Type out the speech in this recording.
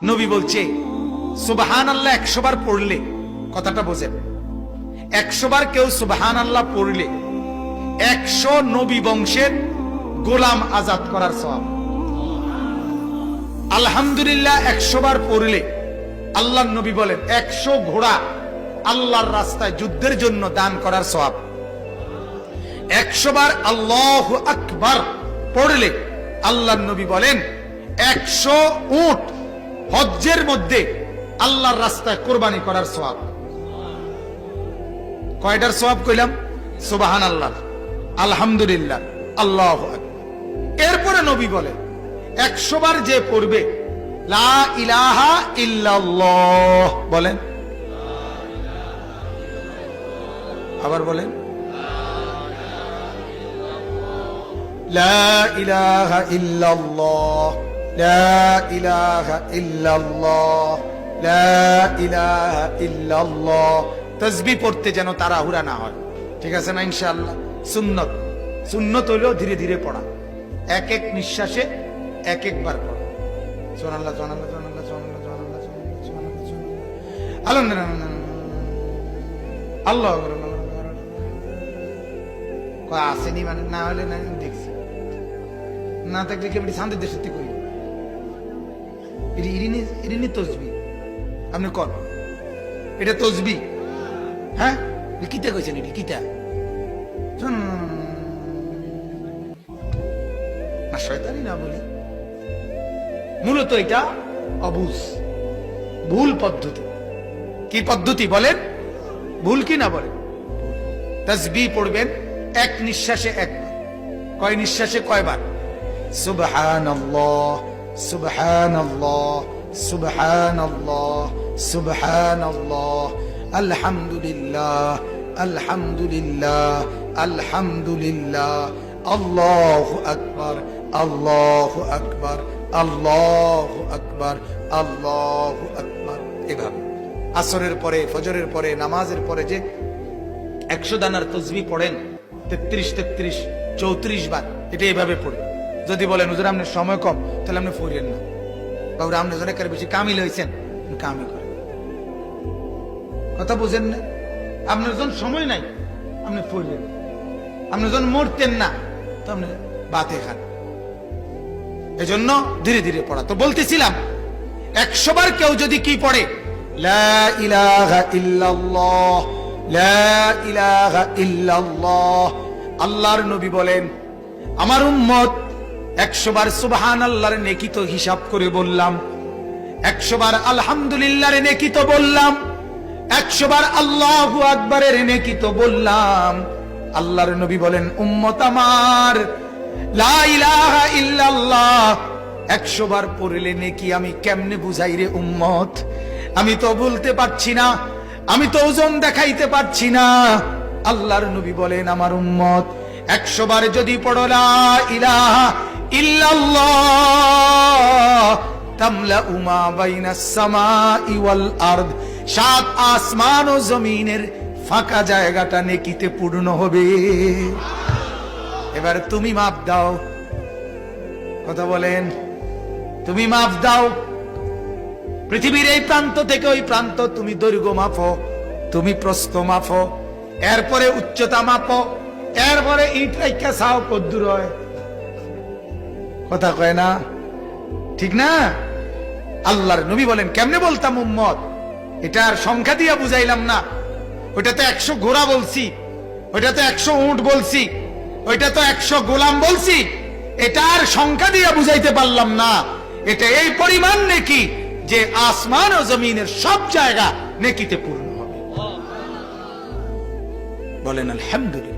নবী বলছে সুবহানাল্লাহ 100 বার পড়লে, কথাটা বোঝেন, 100 বার কেউ সুবহানাল্লাহ পড়লে 100 নবী বংশের গোলাম আজাদ করার সওয়াব। আলহামদুলিল্লাহ 100 বার পড়লে আল্লাহর নবী বলেন 100 ঘোড়া আল্লাহর রাস্তায় যুদ্ধের জন্য দান করার সওয়াব। 100 বার আল্লাহু আকবার পড়লে আল্লাহর নবী বলেন 100 উট হজ্জের মধ্যে আল্লাহর রাস্তায় কুরবানি করার সওয়াব। কয়টার সওয়াব কইলাম? সুবহানাল্লাহ, আলহামদুলিল্লাহ, আল্লাহু আকবার। এরপরে নবী বলেন 100 বার যে পড়বে লা ইলাহা ইল্লাল্লাহ, বলেন, আবার বলেন, লা ইলাহা ইল্লাল্লাহ, লা ইলাহা ইল্লাল্লাহ, লা ইলাহা ইল্লাল্লাহ। তাসবিহ পড়তে যেন তাড়াহুড়া না হয়, ঠিক আছে না? ইনশাআল্লাহ সুন্নত, সুন্নত হলো ধীরে ধীরে পড়া, এক এক নিঃশ্বাসে এক একবার পড়া। সুবহানাল্লাহ, সুবহানাল্লাহ, সুবহানাল্লাহ, সুবহানাল্লাহ, সুবহানাল্লাহ, সুবহানাল্লাহ, আলহামদুলিল্লাহ, আল্লাহু আকবার। কয় আসেনি মানে না হলে না দেখছি, না থাকলে কেমনি শান্তির দেশে করি ইরিনি তসবি। আপনি কর এটা তসবি? হ্যাঁ, কিতা কইছেন? এটি কিতা? না শয়তানি না বলি, মূলত এটা অবুঝ, ভুল পদ্ধতি। কি পদ্ধতি বলেন? ভুল কি না বলেন? তাসবিহ পড়বেন এক নিঃশ্বাসে একবার। কয় নিঃশ্বাসে কয়বার? সুবহানাল্লাহ, সুবহানাল্লাহ, সুবহানাল্লাহ, সুবহানাল্লাহ, আলহামদুলিল্লাহ, আলহামদুলিল্লাহ, আলহামদুলিল্লাহ, আল্লাহু আকবার, আল্লাহু আকবার, আল্লাহু আকবার, আল্লাহু আকবার। এভাবে আসরের পরে, ফজরের পরে, নামাজের পরে যে 100 দানার তসবিহ পড়েন 33, 33, 34 বার, এটা এভাবে পড়ে। যদি বলেন হুজুর আপনার সময় কম, তাহলে আপনি পড়েন না, বাবু আপনি জনে বেশি কামিল হয়েছেন, কামি করেন। কথা বুঝেন না? আপনার যখন সময় নাই আপনি পড়লেন, আপনি যখন মরতেন না তো আপনি বাতে খান। এজন্য ধীরে ধীরে পড়া। তো বলতেছিলাম 100 বার কেউ যদি কি পড়ে, লা ইলাহা ইল্লাল্লাহ, লা ইলাহা ইল্লাল্লাহ, আল্লাহর নবী বলেন আমার উম্মত 100 বার সুবহানাল্লাহর নেকি তো হিসাব করে বললাম, 100 বার আলহামদুলিল্লাহর নেকি তো বললাম, 100 বার আল্লাহু আকবারের নেকি তো বললাম। আল্লাহর নবী বলেন উম্মত আমার লা ইলাহা ইল্লাল্লাহ 100 বার পড়লে নেকি আমি কেমনে বুঝাই রে উম্মত? আমি তো বলতে পারছি না, আমি তো ওজন দেখাইতে পারছি না। আল্লাহর নবী বলেন আমার উম্মত 100 বার যদি পড়ো লা ইলাহা ইল্লাল্লাহ তামলাউ মা বাইনাস সামাই ওয়াল আরদ, 7 আসমান ও জমিনের ফাঁকা জায়গাটা নেকিতে পূর্ণ হবে। এবার তুমি মাপ দাও, কথা বলেন, তুমি মাপ দাও। পৃথিবীর এই প্রান্ত থেকে ওই প্রান্ত তুমি দৈর্ঘ্য মাপো, তুমি প্রস্থ মাপো, এরপরে উচ্চতা মাপো, এরপরে ইট রাইখা চাও কদ্দুর হয়। কথা কয় না? ঠিক না? আল্লাহর নবী বলেন কেমনে বলতাম উম্মত, এটার সংখ্যা দিয়া বুঝাইলাম না। ওইটাতে 100 ঘোড়া বলছি, ওইটাতে 100 উট বলছি, ওইটা তো 100 গোলাম বলছি, এটার সংখ্যা দিয়া বুঝাইতে পারলাম না। এটা এই পরিমাণ নেকি যে আসমান ও জমিনের সব জায়গা নেকিতে পূর্ণ হবে। বলেন আলহামদুলিল্লাহ।